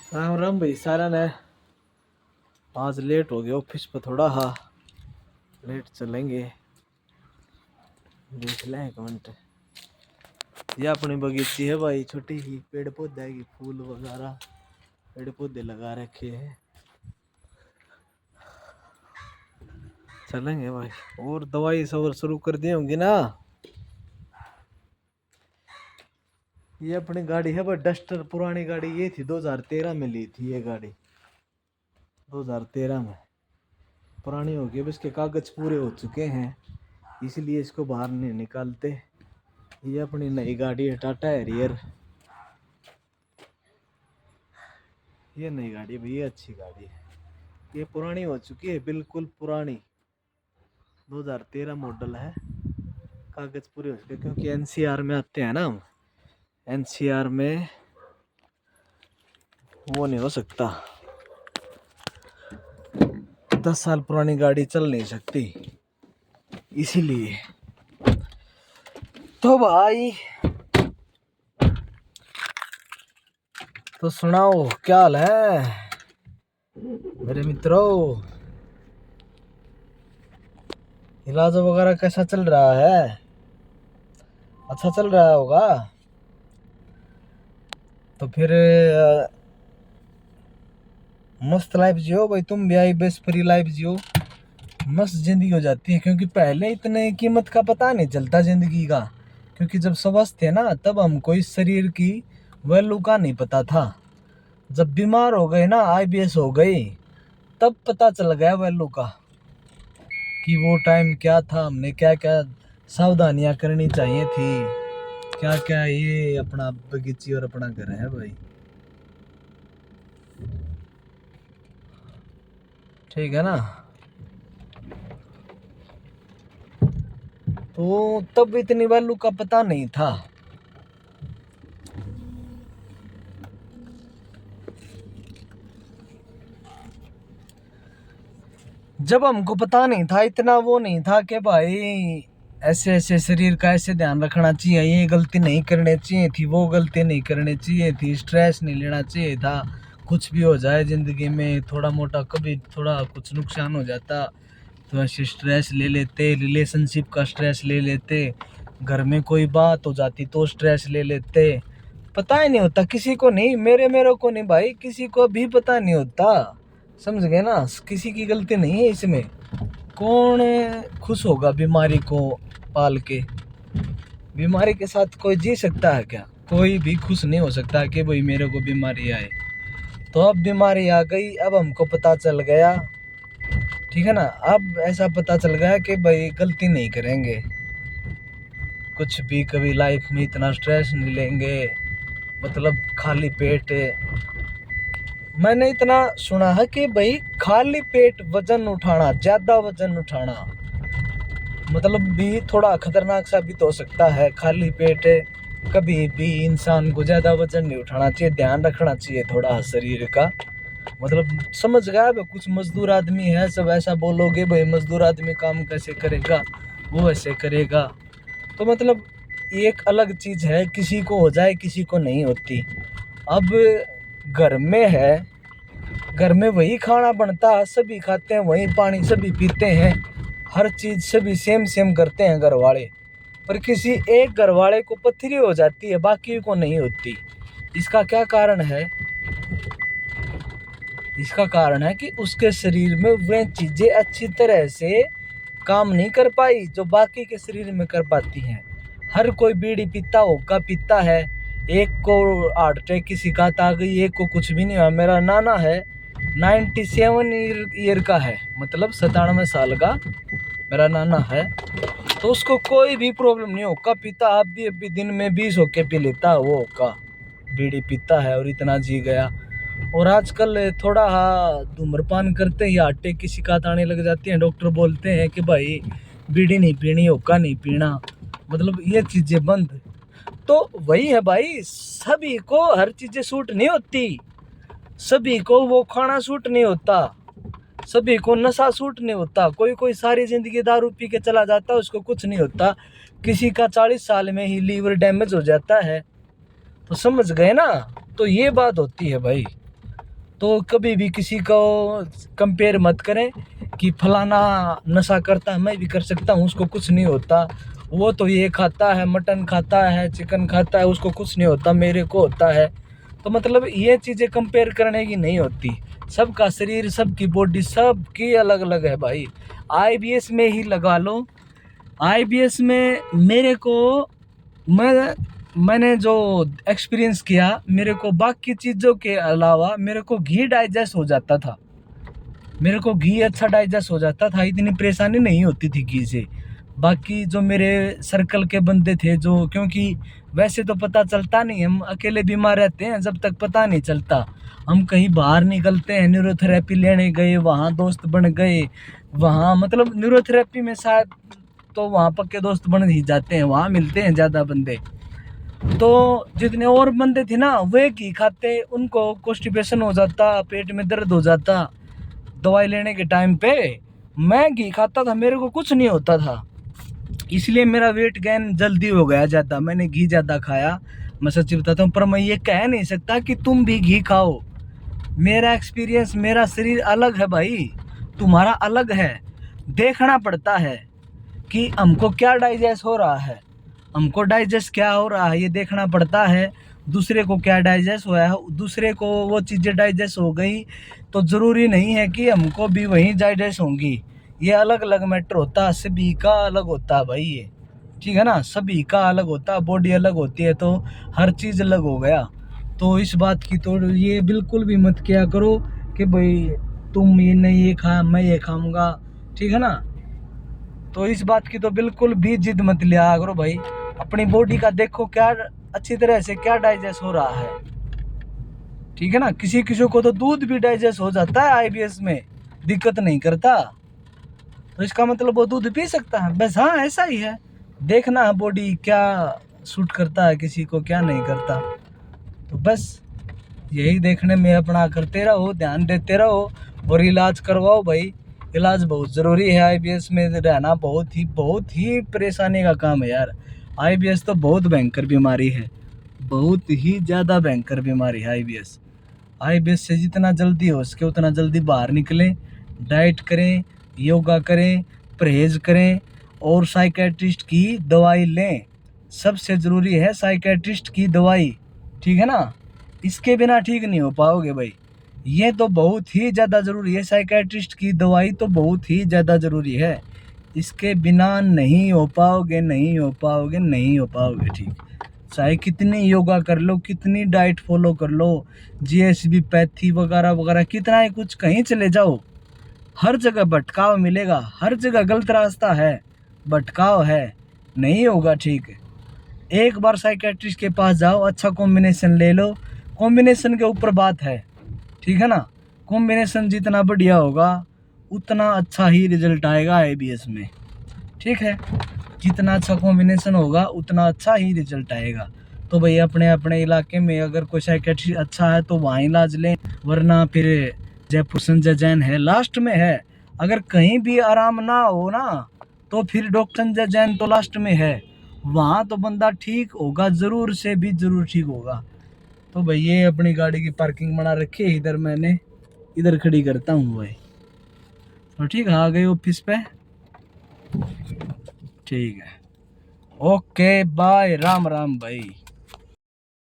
राम राम भाई सारा ने। आज लेट हो गया ऑफिस पर थोड़ा। हाँ लेट चलेंगे। देख लें एक मिनट। ये अपनी बगीची है भाई, छोटी ही पेड़ पौधे की, फूल वगैरह पेड़ पौधे लगा रखे हैं। चलेंगे भाई। और दवाई सब शुरू कर दी होंगी ना। ये अपनी गाड़ी है भाई, डस्टर पुरानी गाड़ी ये थी, 2013 में ली थी ये गाड़ी। 2013 में पुरानी हो गई, अब इसके कागज पूरे हो चुके हैं, इसलिए इसको बाहर नहीं निकालते। ये अपनी नई गाड़ी है, टाटा हैरियर। ये नई गाड़ी है भैया, अच्छी गाड़ी है। ये पुरानी हो चुकी है, बिल्कुल पुरानी, 2013 मॉडल है। कागज पूरे हो चुके क्योंकि एनसीआर में आते हैं ना हम। एनसीआर में वो नहीं हो सकता, 10 साल पुरानी गाड़ी चल नहीं सकती, इसीलिए। तो भाई तो सुनाओ क्या हाल है मेरे मित्रों। इलाज वगैरह कैसा चल रहा है? अच्छा चल रहा होगा। तो फिर मस्त लाइफ जियो भाई, तुम भी आई बेस्ट फ्री लाइफ जियो, मस्त जिंदगी हो जाती है। क्योंकि पहले इतने कीमत का पता नहीं चलता जिंदगी का, क्योंकि जब स्वस्थ थे ना तब हमको इस शरीर की वैल्यू का नहीं पता था। जब बीमार हो गए ना, आईबीएस हो गई, तब पता चल गया वैल्यू का कि वो टाइम क्या था, हमने क्या क्या सावधानियां करनी चाहिए थी, क्या क्या। ये अपना बगीची और अपना घर है भाई, ठीक है ना। तो तब इतनी वैल्यू का पता नहीं था। जब हमको पता नहीं था, इतना वो नहीं था कि भाई ऐसे ऐसे शरीर का ऐसे ध्यान रखना चाहिए, ये गलती नहीं करनी चाहिए थी, वो गलती नहीं करनी चाहिए थी, स्ट्रेस नहीं लेना चाहिए था। कुछ भी हो जाए ज़िंदगी में, थोड़ा मोटा कभी थोड़ा कुछ नुकसान हो जाता तो ऐसे स्ट्रेस ले लेते, रिलेशनशिप का स्ट्रेस ले लेते, घर में कोई बात हो जाती तो स्ट्रेस ले लेते। पता ही नहीं होता किसी को, नहीं मेरे को नहीं भाई, किसी को भी पता नहीं होता। समझ गए ना, किसी की गलती नहीं है इसमें। कौन खुश होगा बीमारी को पाल के? बीमारी के साथ कोई जी सकता है क्या? कोई भी खुश नहीं हो सकता कि भाई मेरे को बीमारी आए। तो अब बीमारी आ गई, अब हमको पता चल गया, ठीक है ना। अब ऐसा पता चल गया कि भाई गलती नहीं करेंगे, कुछ भी कभी लाइफ में इतना स्ट्रेस नहीं लेंगे, मतलब खाली पेट। मैंने इतना सुना है कि भाई खाली पेट वजन उठाना, ज्यादा वजन उठाना मतलब भी थोड़ा खतरनाक साबित हो सकता है। खाली पेट कभी भी इंसान को ज्यादा वजन नहीं उठाना चाहिए, ध्यान रखना चाहिए थोड़ा शरीर का। मतलब समझ गया। कुछ मजदूर आदमी है, सब ऐसा बोलोगे भाई मजदूर आदमी काम कैसे करेगा, वो ऐसे करेगा, तो मतलब एक अलग चीज है, किसी को हो जाए किसी को नहीं होती। अब घर में है, घर में वही खाना बनता है, सभी खाते हैं, वही पानी सभी पीते हैं, हर चीज सभी सेम सेम करते हैं घर वाले। पर किसी एक घर वाले को पथरी हो जाती है, बाकी को नहीं होती। इसका क्या कारण है? इसका कारण है कि उसके शरीर में वे चीजें अच्छी तरह से काम नहीं कर पाई जो बाकी के शरीर में कर पाती हैं। हर कोई बीड़ी पीता, हुक्का पीता है, एक को हार्ट अटैक की शिकायत आ गई, एक को कुछ भी नहीं हुआ। मेरा नाना है 97 ईयर का है, मतलब 97 साल का मेरा नाना है, तो उसको कोई भी प्रॉब्लम नहीं। हुक्का पीता, आप भी अभी दिन में 20 हुक्के पी लेता है वो, हुक्का बीड़ी पीता है और इतना जी गया। और आजकल थोड़ा धूम्रपान करते ही हार्ट अटैक की शिकायत आने लग जाती है। डॉक्टर बोलते हैं कि भाई बीड़ी नहीं पीनी, हुक्का नहीं पीना, मतलब ये चीजें बंद। तो वही है भाई, सभी को हर चीजें सूट नहीं होती, सभी को वो खाना सूट नहीं होता, सभी को नशा सूट नहीं होता। कोई कोई सारी जिंदगी दारू पी के चला जाता है, उसको कुछ नहीं होता। किसी का 40 साल में ही लीवर डैमेज हो जाता है। तो समझ गए ना, तो ये बात होती है भाई। तो कभी भी किसी को कंपेयर मत करें कि फलाना नशा करता है मैं भी कर सकता हूँ, उसको कुछ नहीं होता, वो तो ये खाता है, मटन खाता है, चिकन खाता है, उसको कुछ नहीं होता, मेरे को होता है। तो मतलब ये चीज़ें कंपेयर करने की नहीं होती। सबका शरीर, सबकी बॉडी, सबकी अलग अलग है भाई। आईबीएस में ही लगा लो, आईबीएस में मेरे को मैंने जो एक्सपीरियंस किया, मेरे को बाकी चीज़ों के अलावा मेरे को घी डाइजेस्ट हो जाता था, मेरे को घी अच्छा डाइजेस्ट हो जाता था, इतनी परेशानी नहीं होती थी घी से। बाकी जो मेरे सर्कल के बंदे थे जो, क्योंकि वैसे तो पता चलता नहीं, हम अकेले बीमार रहते हैं जब तक पता नहीं चलता। हम कहीं बाहर निकलते हैं, न्यूरोथेरेपी लेने गए, वहाँ दोस्त बन गए, वहाँ मतलब न्यूरोथेरेपी में शायद तो वहाँ पक्के दोस्त बन ही जाते हैं, वहाँ मिलते हैं ज़्यादा बंदे। तो जितने और बंदे थे ना वे घी खाते, उनको कॉन्स्टिपेशन हो जाता, पेट में दर्द हो जाता दवाई लेने के टाइम पे। मैं घी खाता था, मेरे को कुछ नहीं होता था, इसलिए मेरा वेट गेन जल्दी हो गया ज़्यादा, मैंने घी ज़्यादा खाया। मैं सच्ची बताता हूँ, पर मैं ये कह नहीं सकता कि तुम भी घी खाओ। मेरा एक्सपीरियंस, मेरा शरीर अलग है भाई, तुम्हारा अलग है। देखना पड़ता है कि हमको क्या डाइजेस्ट हो रहा है, हमको डाइजेस्ट क्या हो रहा है ये देखना पड़ता है। दूसरे को क्या डाइजेस्ट हुआ है, दूसरे को वो चीज़ें डाइजेस्ट हो गई तो ज़रूरी नहीं है कि हमको भी वहीं डाइजेस्ट होंगी। ये अलग अलग मैटर होता है, सभी का अलग होता है भाई ये, ठीक है ना, सभी का अलग होता है, बॉडी अलग होती है तो हर चीज़ अलग हो गया। तो इस बात की तो ये बिल्कुल भी मत किया करो कि भाई तुम ये नहीं ये खा मैं ये खाऊंगा, ठीक है ना। तो इस बात की तो बिल्कुल भी जिद मत लिया करो भाई। अपनी बॉडी का देखो क्या अच्छी तरह से क्या डाइजेस्ट हो रहा है, ठीक है ना। किसी किसी को तो दूध भी डाइजेस्ट हो जाता है आईबीएस में, दिक्कत नहीं करता, तो इसका मतलब वो दूध पी सकता है बस। हाँ ऐसा ही है, देखना है बॉडी क्या सूट करता है, किसी को क्या नहीं करता। तो बस यही देखने में अपना करते रहो, ध्यान देते रहो और इलाज करवाओ भाई। इलाज बहुत ज़रूरी है, आईबीएस में रहना बहुत ही परेशानी का काम है यार। आईबीएस तो बहुत भयंकर बीमारी है, बहुत ही ज़्यादा भयंकर बीमारी है आईबीएस। आईबीएस से जितना जल्दी हो सके उतना जल्दी बाहर निकलें, डाइट करें, योगा करें, परहेज़ करें और साइकेट्रिस्ट की दवाई लें। सबसे ज़रूरी है साइकेट्रिस्ट की दवाई, ठीक है ना। इसके बिना ठीक नहीं हो पाओगे भाई, ये तो बहुत ही ज़्यादा ज़रूरी है, साइकेट्रिस्ट की दवाई तो बहुत ही ज़्यादा ज़रूरी है। इसके बिना नहीं हो पाओगे, नहीं हो पाओगे, नहीं हो पाओगे ठीक। चाहे कितनी योगा कर लो, कितनी डाइट फॉलो कर लो, जीएसबी पैथी वगैरह वगैरह कितना ही कुछ, कहीं चले जाओ हर जगह भटकाव मिलेगा, हर जगह गलत रास्ता है, भटकाव है, नहीं होगा ठीक। एक बार साइकेट्रिस्ट के पास जाओ, अच्छा कॉम्बिनेशन ले लो, कॉम्बिनेशन के ऊपर बात है, ठीक है ना। कॉम्बिनेशन जितना बढ़िया होगा उतना अच्छा ही रिजल्ट आएगा आईबीएस में, ठीक है। जितना अच्छा कॉम्बिनेशन होगा उतना अच्छा ही रिजल्ट आएगा। तो भाई अपने अपने इलाके में अगर कोई साइकेट्रिस्ट अच्छा है तो वहाँ इलाज लें, वरना फिर जयपुर संजय जैन है लास्ट में है। अगर कहीं भी आराम ना हो ना तो फिर डॉक्टर संजय जैन तो लास्ट में है, वहाँ तो बंदा ठीक होगा, ज़रूर से भी ज़रूर ठीक होगा। तो भाई ये अपनी गाड़ी की पार्किंग बना रखी है इधर, मैंने इधर खड़ी करता हूँ भाई। तो ठीक है, आ गए ऑफिस पे, ठीक है, ओके बाय, राम राम भाई।